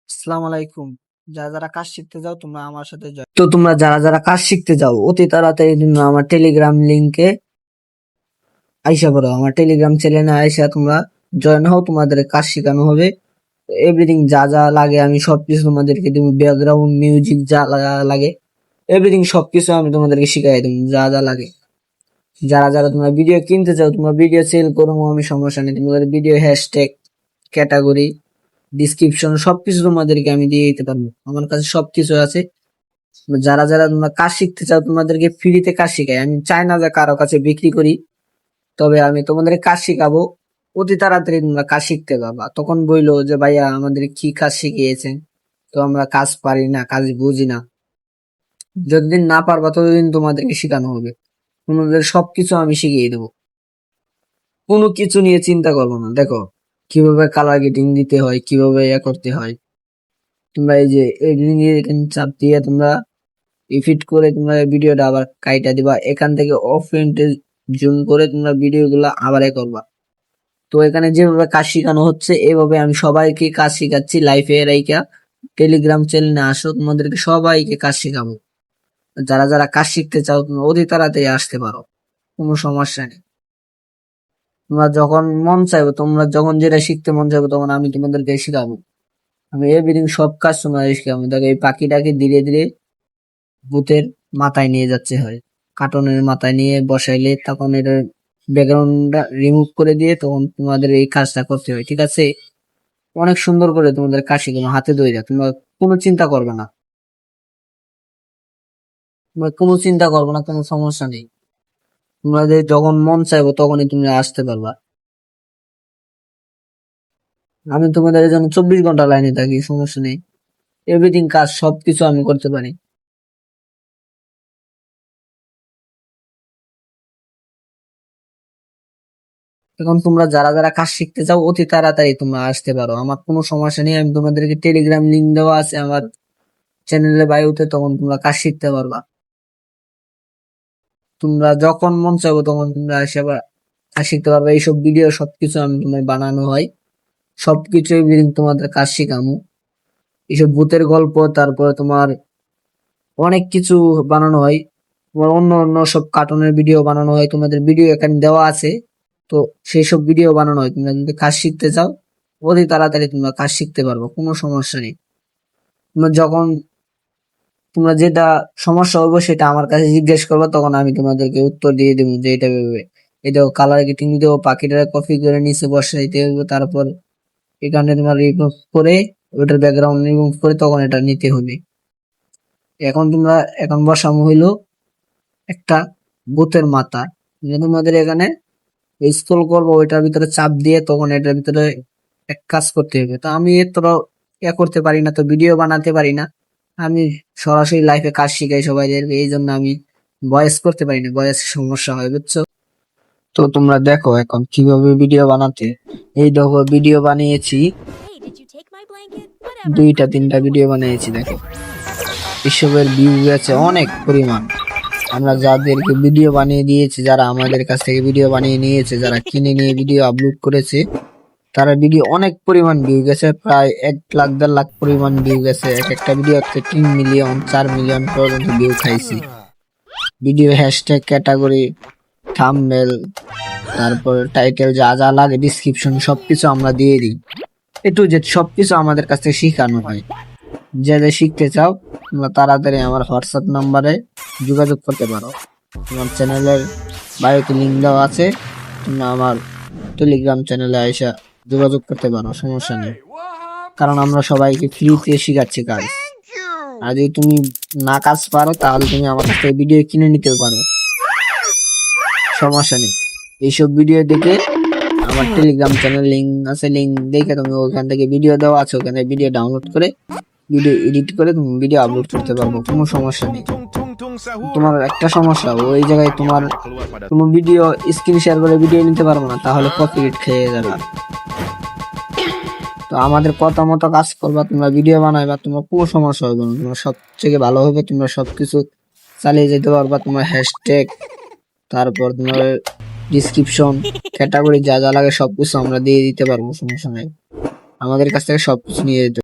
আসসালামু আলাইকুম। যারা কাজ শিখতে যাও তোমরা আমার সাথে তো তোমরা যারা কাজ শিখতে যাও অতি তাড়াতাড়ি তোমরা আমার টেলিগ্রাম লিংকে আইসা পড়ো। আমার টেলিগ্রাম চ্যানেলে আইসা তোমরা জয়েন হও, তোমাদের কাজ শেখানো হবে। এভরিথিং যা লাগে আমি সবকিছু তোমাদেরকে দেবো। ব্যাকগ্রাউন্ড মিউজিক যা লাগে এভরিথিং সবকিছু আমি তোমাদেরকে শিখাই দেবো যা লাগে। যারা তোমরা ভিডিও কিনতে চাও, তোমরা ভিডিও সেল করো, আমি সমস্যা নেই। তোমাদের ভিডিও হ্যাশট্যাগ, ক্যাটাগরি, ডিসক্রিপশন সবকিছু তোমাদেরকে আমি দিয়ে দিতে পারবো। আমার কাছে সবকিছু আছে। যারা তোমরা কাজ শিখতে চাও তোমাদেরকে ফ্রিতে কাজ শিখাই। আমি চাই না যে কারো কাছে বিক্রি করি, তবে আমি তোমাদের কাজ শিখাবো। অতি তাড়াতাড়ি তোমরা কাজ শিখতে পারবা। তখন বইলো যে ভাইয়া আমাদের কি কাজ শিখিয়েছেন, তো আমরা কাজ পারি না, কাজ বুঝি না। যতদিন না পারবা ততদিন তোমাদেরকে শেখানো হবে। তোমাদের সবকিছু আমি শিখিয়ে দেবো। কোনো কিছু নিয়ে চিন্তা করবো না। দেখো কিভাবে কালার গ্রেডিং দিতে হয়, কিভাবে করতে হয়। তোমরা এই যে এডিটিং এখানে চাপ দিয়ে তোমরা ইফিট করে তোমরা ভিডিওটা আবার কাইটা দিবা। এখান থেকে অফ ফ্রেন্টে জুম করে তোমরা ভিডিও গুলা আবার করবা। তো এখানে যেভাবে কাজ শেখানো হচ্ছে এভাবে আমি সবাইকে কাজ শিখাচ্ছি লাইফে রাইকা। টেলিগ্রাম চ্যানেলে আসো, তোমাদেরকে সবাইকে কাজ শেখাবো। যারা কাজ শিখতে চাও তোমরা অতি তাড়াতাড়ি আসতে পারো, কোনো সমস্যা নেই। তোমরা যখন মন চাইবো, তোমরা যখন যেটা শিখতে মন চাইবো তখন আমি তোমাদেরকে শিখাবো। আমি এভরিথিং সব কাজ তোমাদের শিখাবো। দেখো এই পাখিটাকে ধীরে ধীরে ভূতের মাথায় নিয়ে যাচ্ছে হয়, কার্টুনের মাথায় নিয়ে বসাইলে তখন এর ব্যাকগ্রাউন্ডটা রিমুভ করে দিয়ে তখন তোমাদের এই কাজটা করতে হয়। ঠিক আছে? অনেক সুন্দর করে তোমাদের কাজ শিখানো হাতে ধরে। তোমরা কোনো চিন্তা করবে না, কোনো সমস্যা নেই। তোমাদের যখন মন চাইবো তখনই তুমি আসতে পারবা। আমি তোমাদের জন্য 24 ঘন্টা লাইনে থাকি, সমস্যা নেই। এভরিথিং কাজ সবকিছু আমি করতে পারি। এখন তোমরা যারা কাজ শিখতে চাও অতি তাড়াতাড়ি তোমরা আসতে পারো, আমার কোনো সমস্যা নেই। আমি তোমাদেরকে টেলিগ্রাম লিংক দেওয়া আছে আমার চ্যানেলে বায়োতে, তখন তোমরা কাজ শিখতে পারবা। তোমরা যখন মন চাইবো তখন তোমরা এসে কাজ শিখতে পারবে। এইসব ভিডিও সবকিছু আমি তোমার বানানো হয়, সবকিছু তোমাদের কাজ শিখামু। এইসব ভূতের গল্প, তারপরে তোমার অনেক কিছু বানানো হয়। তোমার অন্য অন্য সব কার্টুনের ভিডিও বানানো হয়, তোমাদের ভিডিও এখানে দেওয়া আছে। তো সেই সব ভিডিও বানানো হয়। তোমরা যদি কাজ শিখতে চাও অতি তাড়াতাড়ি তোমরা কাজ শিখতে পারবো, কোনো সমস্যা নেই। তোমরা যখন তোমরা যেটা সমস্যা হবে সেটা আমার কাছে জিজ্ঞেস করবে, তখন আমি তোমাদেরকে উত্তর দিয়ে দেবো যে এটা ভেবে এটা কালার গ্রেডিং দিতে পাখিটা কপি করে নিচে বসাইতে হবে। তারপর এখানে তোমার রিমুভ করে ওটার ব্যাকগ্রাউন্ড রিমুভ করে তখন এটা নিতে হবে। এখন বসানো হইলো একটা ভূতের মাথা। তোমাদের এখানে স্ক্রল করবো, ওইটার ভিতরে চাপ দিয়ে তখন এটার ভিতরে এক কাজ করতে হবে। তো আমি এতটা করতে পারি না, তো ভিডিও বানাতে পারি না। আমি সরাসরি লাইফে কাজ শিখাই সবাইদের, এই জন্য আমি ভয়েস করতে পারি না, ভয়েস সমস্যা হয়, বুঝছো? তো তোমরা দেখো এখন কিভাবে ভিডিও বানাতে। এই দেখো ভিডিও বানিয়েছি, দুইটা তিনটা ভিডিও বানিয়েছি। দেখো এসবের ভিউ আছে অনেক পরিমাণ। আমরা যাদেরকে ভিডিও বানিয়ে দিয়েছি, যারা আমাদের কাছ থেকে ভিডিও বানিয়ে নিয়েছে, যারা কিনে নিয়ে ভিডিও আপলোড করেছে, তারা ভিডিও অনেক পরিমাণ ভিউ গেছে, প্রায় 1 লাখ 1.5 লাখ পরিমাণ ভিউ গেছে। একটা ভিডিও 3 মিলিয়ন 4 মিলিয়ন পর্যন্ত ভিউ খাইছি। ভিডিও হ্যাশট্যাগ, ক্যাটাগরি, থাম্বনেল, তারপর টাইটেল যা লাগে, ডিসক্রিপশন সবকিছু আমরা দিয়ে দিই। একটু যে সবকিছু আমাদের কাছ থেকে শেখানো হয়। যে শিখতে চাও তোমরা তাড়াতাড়ি আমার হোয়াটসঅ্যাপ নাম্বারে যোগাযোগ করতে পারো। আমার চ্যানেলের বায়োতে লিঙ্ক দেওয়া আছে, তোমরা আমার টেলিগ্রাম চ্যানেলে আইসা যোগাযোগ করতে পারো, সমস্যা নেই। কারণ আমরা সবাইকে ফ্রিতে শিখাচ্ছি কাজ। আর যদি তুমি না কাজ পারো তাহলে তুমি আমার কাছ থেকে ভিডিও কিনে নিতেও পারো, সমস্যা নেই। এইসব ভিডিও দেখে আমার টেলিগ্রাম চ্যানেল লিঙ্ক আছে, লিঙ্ক দেখে তুমি ওখান থেকে ভিডিও দেওয়া আছে, ওখানে ভিডিও ডাউনলোড করে ভিডিও এডিট করে তুমি ভিডিও আপলোড করতে পারবো, কোনো সমস্যা নেই। তোমার একটা সমস্যা, ওই জায়গায় তুমি ভিডিও স্ক্রিন শেয়ার করে ভিডিও নিতে পারবো না, তাহলে কপিরাইট খেয়ে যাবে। তো আমাদের কথা মতো কাজ করবা, তোমরা ভিডিও বানাইবা, তোমার কোনো সমস্যা হবে না। তোমার সবথেকে ভালো হবে, তোমরা সবকিছু চালিয়ে যেতে পারবা। তোমার হ্যাশট্যাগ, তারপর তোমার ডিসক্রিপশন, ক্যাটাগরি যা লাগে সবকিছু আমরা দিয়ে দিতে পারবো, সমস্যা নেই। আমাদের কাছ থেকে সবকিছু নিয়ে যেতে